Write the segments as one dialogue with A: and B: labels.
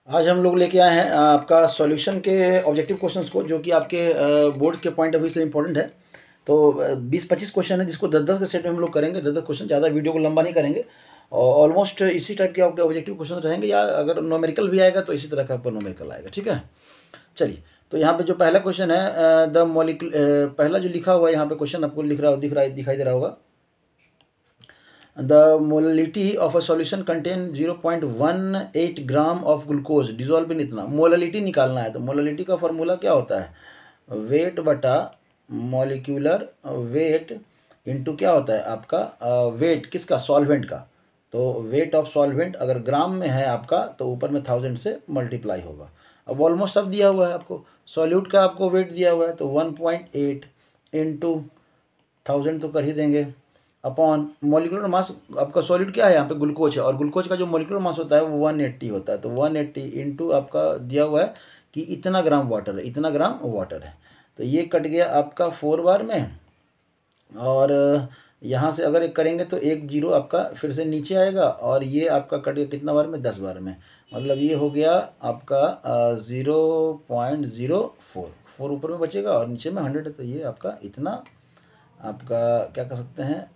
A: आज हम लोग लेके आए हैं आपका सॉल्यूशन के ऑब्जेक्टिव क्वेश्चंस को, जो कि आपके बोर्ड के पॉइंट ऑफ व्यू से इंपॉर्टेंट है। तो 20-25 क्वेश्चन है, जिसको 10-10 के सेट में हम लोग करेंगे। 10-10 क्वेश्चन, ज़्यादा वीडियो को लंबा नहीं करेंगे। और ऑलमोस्ट इसी टाइप के आपके ऑब्जेक्टिव क्वेश्चन रहेंगे, या अगर नोमेरिकल भी आएगा तो इसी तरह का आपका नोमेरिकल आएगा। ठीक है, चलिए। तो यहाँ पे जो पहला क्वेश्चन है, द मॉलिक्यूल, पहला जो लिखा हुआ है यहाँ पे क्वेश्चन आपको दिखाई दे रहा होगा। The molality of a solution contain 0.18 gram of glucose dissolve in इतना। मोललिटी निकालना है, तो मोललिटी का फॉर्मूला क्या होता है? वेट बटा मॉलिक्यूलर वेट इनटू क्या होता है आपका वेट किसका? सॉल्वेंट का। तो वेट ऑफ सॉल्वेंट अगर ग्राम में है आपका, तो ऊपर में 1000 से मल्टीप्लाई होगा। अब ऑलमोस्ट सब दिया हुआ है आपको, सॉल्यूट का आपको वेट दिया हुआ है, तो 1.8 इंटू 1000 तो कर ही देंगे, अपॉन मॉलिक्यूलर मास। आपका सॉलिड क्या है यहाँ पे? ग्लूकोज है, और ग्लूकोज का जो मॉलिक्यूलर मास होता है वो 180 होता है। तो 180 इंटू आपका दिया हुआ है कि इतना ग्राम वाटर है, इतना ग्राम वाटर है। तो ये कट गया आपका 4 बार में, और यहाँ से अगर एक करेंगे तो 1 0 आपका फिर से नीचे आएगा, और ये आपका कट गया कितना बार में? 10 बार में। मतलब ये हो गया आपका 0.04 4 ऊपर में बचेगा और नीचे में 100 है। तो ये आपका इतना आपका क्या कर सकते हैं?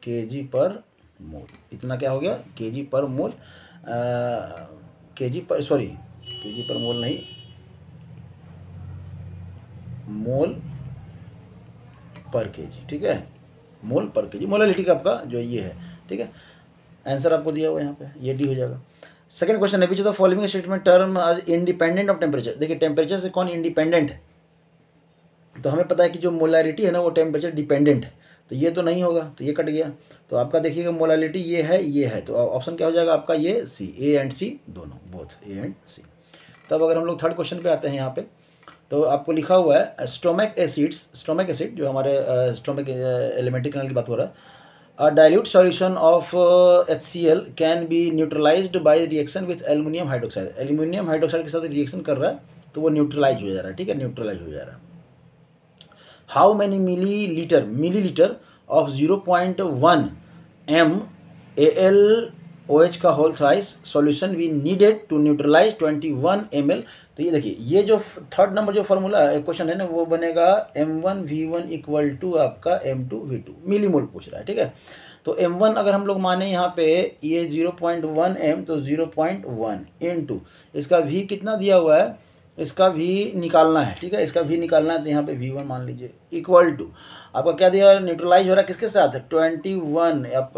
A: केजी पर मोल। इतना क्या हो गया? केजी पर मोल, केजी पर मोल नहीं, मोल पर केजी। ठीक है, मोल पर केजी, मोलालिटी का आपका जो ये है। ठीक है, आंसर आपको दिया हुआ है यहाँ पे, ये डी हो जाएगा। सेकंड क्वेश्चन है, which of the following statement term आज इंडिपेंडेंट ऑफ टेम्परेचर। देखिए, टेम्परेचर से कौन इंडिपेंडेंट है? तो हमें पता है कि जो मोलारिटी है ना वो टेम्परेचर डिपेंडेंट है, तो ये तो नहीं होगा, तो ये कट गया। तो आपका देखिएगा मोलालिटी ये है, तो ऑप्शन क्या हो जाएगा आपका? ये सी, ए एंड सी दोनों, बोथ ए एंड सी। तब अगर हम लोग थर्ड क्वेश्चन पे आते हैं यहाँ पे, तो आपको लिखा हुआ है स्टोमिक एसिड जो हमारे स्टोमिक एलिमेंट्री कैनाल की बात हो रहा है। A dilute solution of HCl can be neutralized by reaction with aluminium hydroxide। Aluminium hydroxide के साथ रिएक्शन कर रहा है, तो वो न्यूट्रलाइज हो जा रहा है। ठीक है, न्यूट्रलाइज हो जा रहा है। How many millilitre of 0.1 MAlOH का whole thrice solution we needed to neutralise 21 ml। तो ये देखिए, ये जो थर्ड नंबर जो फॉर्मूला क्वेश्चन है ना, वो बनेगा M1V1 इक्वल टू आपका M2V2, मिलीमोल पूछ रहा है। ठीक है, तो M1 अगर हम लोग माने यहाँ पे ये 0.1 M, तो 0.1 इंटू इसका V कितना दिया हुआ है, इसका भी निकालना है। ठीक है, इसका भी निकालना है, तो यहाँ पे V1 मान लीजिए इक्वल टू आपका क्या दिया? न्यूट्रलाइज हो रहा है किसके साथ? 21। आप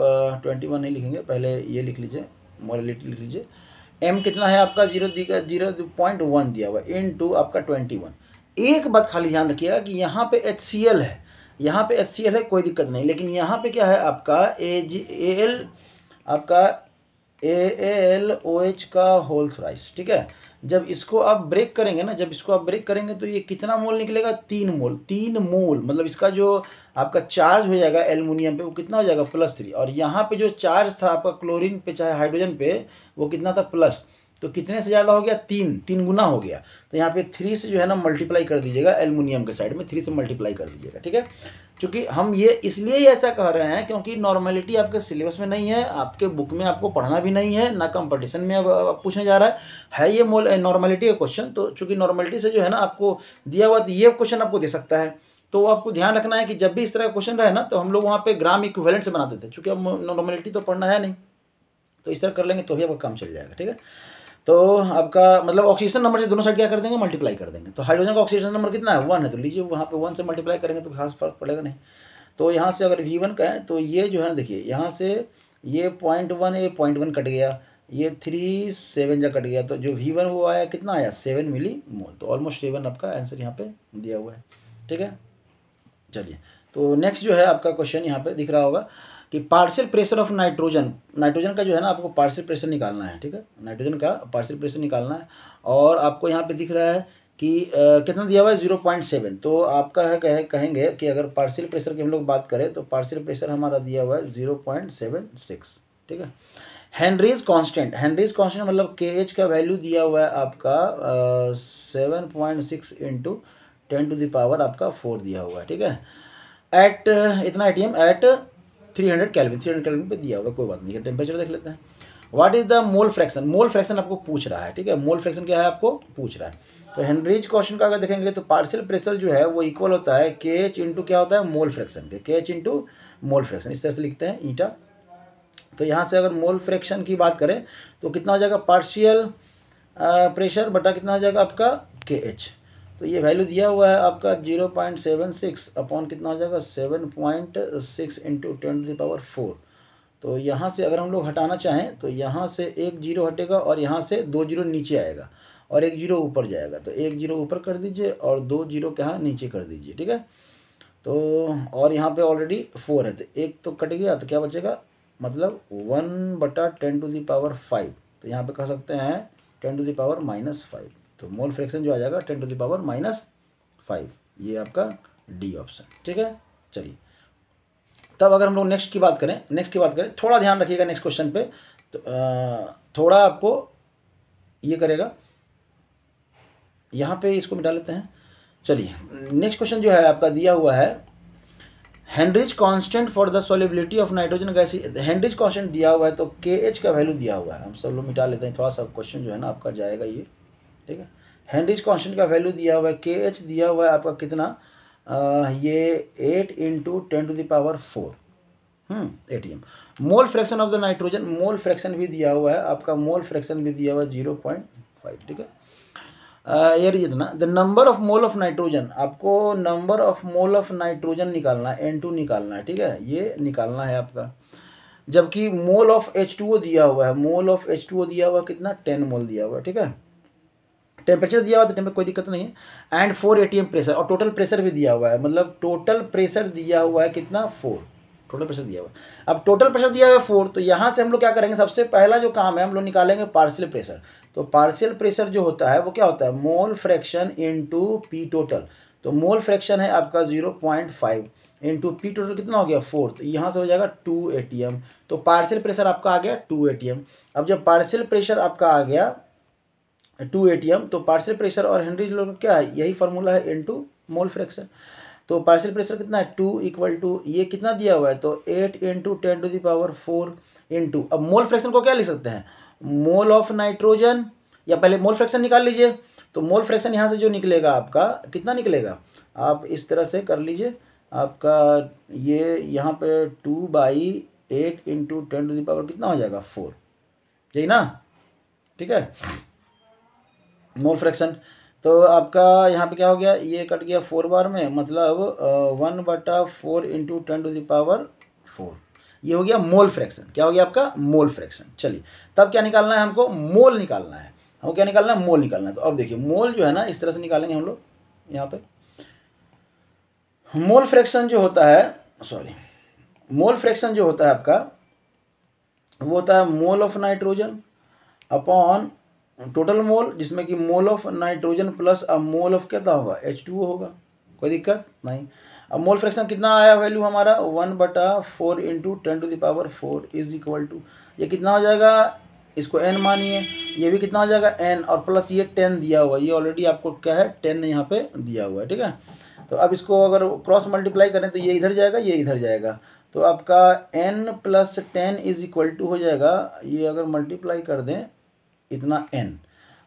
A: 21 नहीं लिखेंगे, पहले ये लिख लीजिए, मोललिटी लिख लीजिए। M कितना है आपका? 0.1 दिया हुआ इंटू आपका 21। एक बात खाली ध्यान रखिएगा कि यहाँ पे HCl है, यहाँ पे HCl है, कोई दिक्कत नहीं, लेकिन यहाँ पे क्या है आपका AL, आपका AlOH का होल थ्राइस। ठीक है, जब इसको आप ब्रेक करेंगे ना, तो ये कितना मोल निकलेगा? 3 मोल। 3 मोल मतलब इसका जो आपका चार्ज हो जाएगा एल्युमिनियम पे, वो कितना हो जाएगा? +3। और यहाँ पे जो चार्ज था आपका क्लोरीन पे चाहे हाइड्रोजन पे, वो कितना था? प्लस। तो कितने से ज़्यादा हो गया? 3 गुना हो गया। तो यहाँ पे 3 से जो है ना मल्टीप्लाई कर दीजिएगा, एल्युमिनियम के साइड में 3 से मल्टीप्लाई कर दीजिएगा। ठीक है, क्योंकि हम ये इसलिए ऐसा कह रहे हैं क्योंकि नॉर्मेलिटी आपके सिलेबस में नहीं है, आपके बुक में आपको पढ़ना भी नहीं है, ना कंपटीशन में अब पूछने जा रहा है ये नॉर्मेलिटी का क्वेश्चन। तो चूंकि नॉर्मेलिटी से जो है ना आपको दिया हुआ, तो ये क्वेश्चन आपको दे सकता है। तो आपको ध्यान रखना है कि जब भी इस तरह का क्वेश्चन रहे ना, तो हम लोग वहाँ पे ग्राम इक्विवेलेंट से बनाते थे, चूंकि अब नॉर्मेलिटी तो पढ़ना है नहीं, तो इस तरह कर लेंगे तो भी आपका काम चल जाएगा। ठीक है, तो आपका मतलब ऑक्सीजन नंबर से दोनों साइड क्या कर देंगे? मल्टीप्लाई कर देंगे। तो हाइड्रोजन का ऑक्सीजन नंबर कितना है? 1 है, तो लीजिए वहाँ पे 1 से मल्टीप्लाई करेंगे तो खास फर्क पड़ेगा नहीं। तो यहाँ से अगर V1 का है, तो ये जो है ना, देखिए यहाँ से ये 0.1 है, 0.1 कट गया, ये 3 7 जा कट गया, तो जो V1 वो आया कितना आया? 7 मिली मोल। तो ऑलमोस्ट 7 आपका आंसर यहाँ पे दिया हुआ है। ठीक है, चलिए। तो नेक्स्ट जो है आपका क्वेश्चन यहाँ पे दिख रहा होगा कि पार्शियल प्रेशर ऑफ नाइट्रोजन का जो है ना आपको पार्शियल प्रेशर निकालना है। ठीक है, नाइट्रोजन का पार्शियल प्रेशर निकालना है, और आपको यहाँ पे दिख रहा है कि कितना दिया हुआ है? 0.7। तो आपका है कहेंगे कि अगर पार्शियल प्रेशर की हम लोग बात करें, तो पार्शियल प्रेशर हमारा दिया हुआ है 0.76। ठीक है, हेनरीज कांस्टेंट मतलब KH का वैल्यू दिया हुआ है आपका 7.6 इंटू 10⁻⁴ आपका 4 दिया हुआ है। ठीक है, एट इतना ATM एट 300 केल्विन पे दिया हुआ है, कोई बात नहीं है। टेम्परेचर देख लेते हैं। What is the mole fraction, mole fraction आपको पूछ रहा है, ठीक है, मोल फ्रैक्शन क्या है आपको पूछ रहा है। तो हेनरीज क्वेश्चन का अगर देखेंगे तो पार्शियल प्रेशर जो है वो इक्वल होता है के एच इंटू क्या होता है मोल फ्रैक्शन के, के एच इंटू मोल फ्रैक्शन, इस तरह से लिखते हैं ईटा। तो यहाँ से अगर मोल फ्रैक्शन की बात करें तो कितना हो जाएगा पार्शियल प्रेशर बटा कितना हो जाएगा आपका के एच। तो ये वैल्यू दिया हुआ है आपका 0.76 अपॉन कितना हो जाएगा 7.6 इंटू 10⁴। तो यहाँ से अगर हम लोग हटाना चाहें तो यहाँ से एक जीरो हटेगा और यहाँ से 2 जीरो नीचे आएगा और 1 जीरो ऊपर जाएगा। तो 1 जीरो ऊपर कर दीजिए और 2 जीरो के यहाँ नीचे कर दीजिए, ठीक है। तो और यहाँ पे ऑलरेडी 4 है तो एक तो कट गया, तो क्या बचेगा मतलब 1/10⁵। तो यहाँ पे कह सकते हैं 10⁻⁻5। तो मोल फ्रैक्शन जो आ जाएगा 10⁻⁻5, ये आपका डी ऑप्शन, ठीक है। चलिए तब अगर हम लोग नेक्स्ट की बात करें, थोड़ा ध्यान रखिएगा नेक्स्ट क्वेश्चन पे, तो थोड़ा आपको ये करेगा, यहाँ पे इसको मिटा लेते हैं। चलिए नेक्स्ट क्वेश्चन जो है आपका दिया हुआ है Heinrich constant for the solubility of nitrogen gas. Heinrich constant दिया हुआ है तो के एच का वैल्यू दिया हुआ है, हम सब लोग मिटा लेते हैं, थोड़ा सा क्वेश्चन जो है ना आपका जाएगा ये, ठीक है। हेनरिच कांस्टेंट का वैल्यू दिया हुआ है, के एच दिया हुआ है आपका कितना ये 8 into 10⁴ ATM। Mole fraction of the nitrogen, mole fraction भी दिया हुआ है आपका, मोल फ्रैक्शन भी दिया हुआ है 0.5, ठीक है। ये जितना the number of mole of nitrogen, आपको number of mole of nitrogen निकालना है, N2 निकालना है, ठीक है, ये निकालना है आपका। जबकि मोल ऑफ H2O दिया हुआ है, मोल ऑफ H2O दिया हुआ कितना 10 मोल दिया हुआ है, ठीक है। टेम्परेचर दिया हुआ है तो टेम्परेचर कोई दिक्कत नहीं है, एंड 4 ATM प्रेशर, और टोटल प्रेशर भी दिया हुआ है, मतलब टोटल प्रेशर दिया हुआ है कितना 4, टोटल प्रेशर दिया हुआ है। अब टोटल प्रेशर दिया हुआ है 4, तो यहाँ से हम लोग क्या करेंगे, सबसे पहला जो काम है हम लोग निकालेंगे पार्शियल प्रेशर। तो पार्शियल प्रेशर जो होता है वो क्या होता है mole fraction into P total. तो मोल फ्रैक्शन है आपका 0.5 इंटू पी टोटल कितना हो गया 4, तो यहाँ से हो जाएगा 2 ATM। तो पार्शियल प्रेशर आपका आ गया 2 ATM। अब जब पार्शियल प्रेशर आपका आ गया 2 ATM, तो पार्शियल प्रेशर और हेनरी लॉ का क्या है, यही फार्मूला है इनटू मोल फ्रैक्शन। तो पार्शियल प्रेशर कितना है 2 इक्वल टू ये कितना दिया हुआ है तो 8 इंटू 10⁴ इंटू, अब मोल फ्रैक्शन को क्या लिख सकते हैं मोल ऑफ नाइट्रोजन, या पहले मोल फ्रैक्शन निकाल लीजिए। तो मोल फ्रैक्शन यहाँ से जो निकलेगा आपका कितना निकलेगा, आप इस तरह से कर लीजिए, आपका ये यहाँ पे 2/8 इंटू 10⁻⁴ कितना हो जाएगा 4, यही ना, ठीक है, मोल फ्रैक्शन। तो आपका यहाँ पे क्या हो गया, ये कट गया 4 बार में, मतलब 1/4 इंटू 10⁴, ये हो गया मोल फ्रैक्शन। क्या हो गया आपका मोल फ्रैक्शन। चलिए तब क्या निकालना है हमको, मोल निकालना है, हमको क्या निकालना है मोल निकालना है। तो अब देखिए मोल जो है ना इस तरह से निकालेंगे हम लोग, यहाँ पे मोल फ्रैक्शन जो होता है, मोल फ्रैक्शन जो होता है आपका वो होता है मोल of nitrogen upon total mole, जिसमें कि मोल ऑफ नाइट्रोजन प्लस अब मोल ऑफ क्या होगा H2O होगा, कोई दिक्कत नहीं। अब मोल फ्रैक्शन कितना आया वैल्यू हमारा 1/4 इंटू 10⁴ इज इक्वल टू, ये कितना हो जाएगा, इसको n मानिए, ये भी कितना हो जाएगा n, और प्लस ये 10 दिया हुआ है, ये ऑलरेडी आपको क्या है 10 यहाँ पे दिया हुआ है, ठीक है। तो अब इसको अगर क्रॉस मल्टीप्लाई करें तो ये इधर जाएगा, ये इधर जाएगा, तो आपका n + 10 इज इक्वल टू हो जाएगा, ये अगर मल्टीप्लाई कर दें इतना n।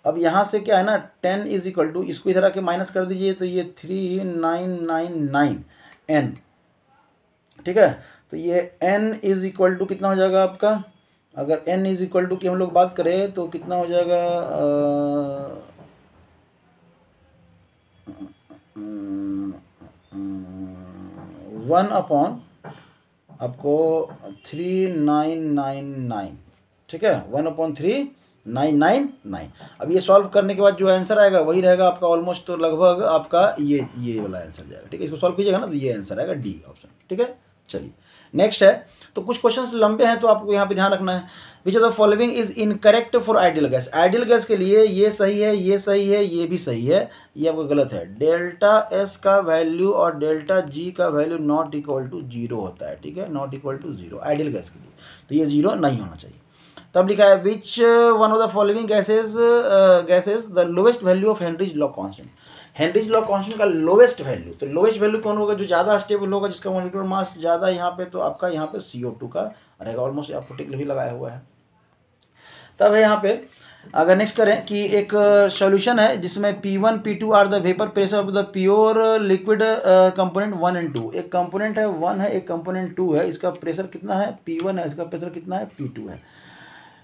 A: अब यहाँ से क्या है ना 10 इज इक्वल टू, इसको इधर आके माइनस कर दीजिए, तो ये 3999 n, ठीक है। तो ये n इज इक्वल टू कितना हो जाएगा आपका, अगर n इज इक्वल टू की हम लोग बात करें तो कितना हो जाएगा 1 अपॉन आपको 3999, ठीक है, 1/3999। अब ये सॉल्व करने के बाद जो आंसर आएगा वही रहेगा आपका ऑलमोस्ट, तो लगभग आपका ये वाला आंसर जाएगा, ठीक है। इसको सॉल्व कीजिएगा ना तो ये आंसर आएगा डी ऑप्शन, ठीक है। चलिए नेक्स्ट है, तो कुछ क्वेश्चंस लंबे हैं तो आपको यहाँ पे ध्यान रखना है। Which of the following is incorrect for ideal gas, ideal gas के लिए ये सही है, ये सही है, ये भी सही है, ये आपको गलत है। डेल्टा एस का वैल्यू और डेल्टा जी का वैल्यू नॉट इक्वल टू 0 होता है, ठीक है, not equal to 0 ideal gas के लिए, तो ये 0 नहीं होना चाहिए। तब लिखा है which one of the following gases the lowest value of Henry's law constant, Henry's law constant का लोवेस्ट वैल्यू, तो लोवेस्ट वैल्यू कौन होगा, जो ज़्यादा स्टेबल होगा, जिसका मॉलिक्यूलर मास ज़्यादा यहाँ पे, तो आपका यहाँ पे CO2 का रहेगा, ऑलमोस्ट आपको टिक भी लगाया हुआ है। तब है यहाँ पे अगर नेक्स्ट करें कि एक सॉल्यूशन है जिसमें P1 P2 are the vapour pressure of the pure liquid component 1 and 2। एक कंपोनेंट है 1 है, एक कंपोनेंट 2 है, इसका प्रेशर कितना है P1 है, इसका प्रेशर कितना है P2 है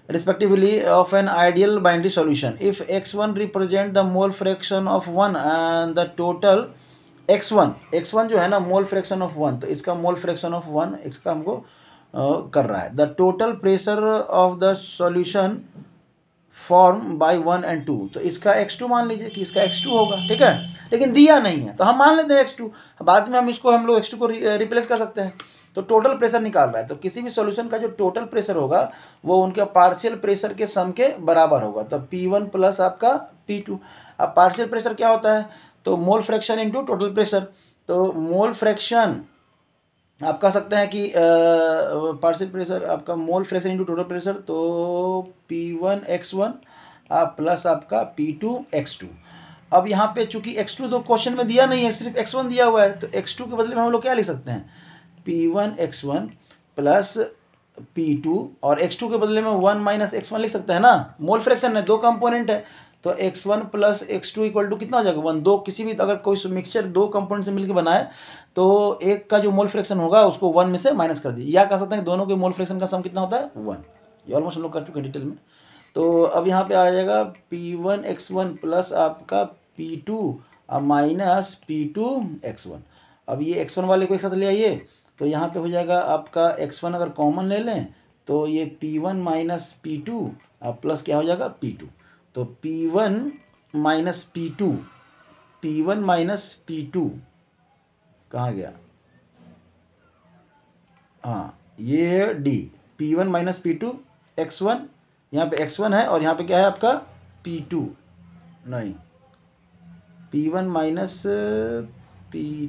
A: respectively of an ideal binary solution. If x1 represent the mole fraction of 1 and the total x1 जो है ना mole fraction of 1, तो इसका mole fraction of 1 इसका हमको कर रहा है। The total pressure of the solution form by 1 and 2, तो इसका x2 मान लीजिए कि इसका x2 होगा, ठीक है, लेकिन दिया नहीं है तो हम मान लेते हैं x2, बाद में हम लोग x2 को रिप्लेस कर सकते हैं। तो टोटल प्रेशर निकाल रहा है, तो किसी भी सॉल्यूशन का जो टोटल प्रेशर होगा वो उनके पार्शियल प्रेशर के सम के बराबर होगा। तो P1 प्लस आपका P2। अब पार्शियल प्रेशर क्या होता है, तो mole fraction into total pressure. तो मोल फ्रैक्शन आप कह सकते हैं कि पार्शियल प्रेशर आपका mole fraction into total pressure, तो P1 x1 प्लस आपका P2 x2। अब यहाँ पे चूंकि x2 तो क्वेश्चन में दिया नहीं है, सिर्फ x1 दिया हुआ है, तो x2 के बदले में हम लोग क्या लिख सकते हैं, P1 x1 प्लस P2, और x2 के बदले में 1 माइनस x1 लिख सकते हैं ना, मोल फ्रैक्शन है, दो कंपोनेंट है, तो x1 plus x2 equal to कितना हो जाएगा 1। दो किसी भी अगर कोई मिक्सचर दो कंपोनेंट से मिलकर बनाए तो एक का जो मोल फ्रैक्शन होगा उसको 1 में से माइनस कर दिए, या कह सकते हैं दोनों के मोल फ्रैक्शन का सम कितना होता है 1। ये ऑलमोस्ट हम लोग कर चुके हैं डिटेल में। तो अब यहाँ पे आ जाएगा P1 x1 प्लस आपका P2 माइनस P2 x1। अब ये x1 वाले को एक साथ ले आइए, तो यहाँ पे हो जाएगा आपका x1 अगर कॉमन ले लें तो ये P1 माइनस P2 प्लस क्या हो जाएगा P2। तो P1 minus P2, P1 minus P2 कहाँ गया, हाँ ये D, P1 minus P2 x1, यहाँ पे x1 है और यहाँ पे क्या है आपका P2, नहीं P1 minus P2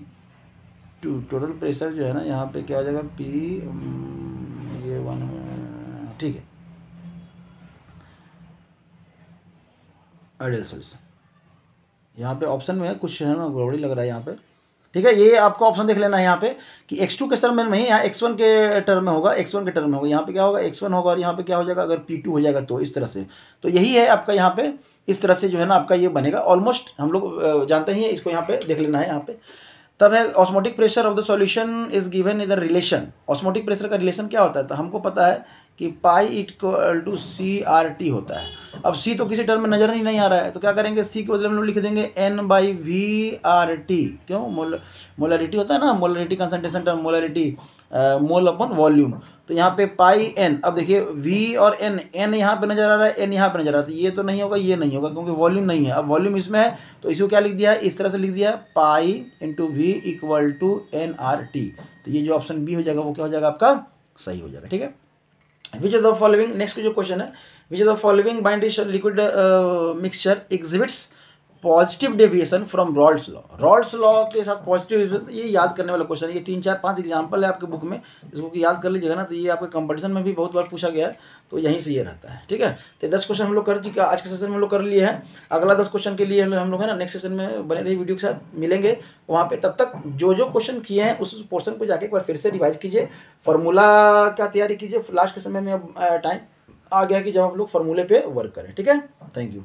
A: total pressure जो है ना यहाँ पे क्या हो जाएगा ये 1, ठीक है, आइडियल सॉल्यूशन। यहाँ पे ऑप्शन में कुछ है ना गड़बड़ी लग रहा है यहाँ पे, ठीक है, ये आपको ऑप्शन देख लेना है यहाँ पे कि x2 के टर्म में नहीं, यहाँ x1 के टर्म में होगा, x1 के टर्म में होगा, यहाँ पे क्या होगा x1 होगा, और यहाँ पे क्या हो जाएगा अगर P2 हो जाएगा तो इस तरह से। तो यही है आपका यहाँ पे इस तरह से जो है ना आपका ये बनेगा, ऑलमोस्ट हम लोग जानते ही हैं, इसको यहाँ पे देख लेना है यहाँ पे। तब है osmotic pressure of the solution is given in the relation. Osmotic pressure का रिलेशन क्या होता है, तो हमको पता है कि पाई इक्वल टू CRT होता है। अब C तो किसी टर्म में नजर ही नहीं आ रहा है, तो क्या करेंगे, C के बदले में हम लोग लिख देंगे N/VRT। क्यों, मोलरिटी होता है ना, मोलरिटी कंसंट्रेशन टर्म, मोलरिटी मोल अपन वॉल्यूम। तो यहाँ पे पाई N, अब देखिए V और N यहाँ पे नजर आ रहा है, N यहाँ पे नजर आ रहा है, तो ये तो नहीं होगा, ये नहीं होगा क्योंकि वॉल्यूम नहीं है। अब वॉल्यूम इसमें है तो इसको क्या लिख दिया है, इस तरह से लिख दिया है pi into V equal to NRT। तो ये जो ऑप्शन बी हो जाएगा वो क्या हो जाएगा आपका सही हो जाएगा, ठीक है। Which of the following, next जो क्वेश्चन है, which of the following binary liquid mixture exhibits positive deviation from Rawls law. Rawls law के साथ पॉजिटिव, ये याद करने वाला क्वेश्चन है, ये 3 4 5 एग्जाम्पल है आपके बुक में, इसको कि याद कर लीजिएगा ना, तो ये आपके कंपटीशन में भी बहुत बार पूछा गया है, तो यहीं से ये रहता है, ठीक है। तो 10 क्वेश्चन हम लोग कर चुके, आज के सेशन में हम लोग कर लिए हैं। अगला 10 क्वेश्चन के लिए हम लोग है ना नेक्स्ट सेशन में बने रही वीडियो के साथ मिलेंगे वहाँ पे। तब तक जो जो क्वेश्चन किए हैं उस पोर्शन को जाके एक बार फिर से रिवाइज कीजिए, फॉर्मूला क्या तैयारी कीजिए। लास्ट के समय में अब टाइम आ गया कि जब आप लोग फॉर्मूले पे वर्क करें, ठीक है। Thank you.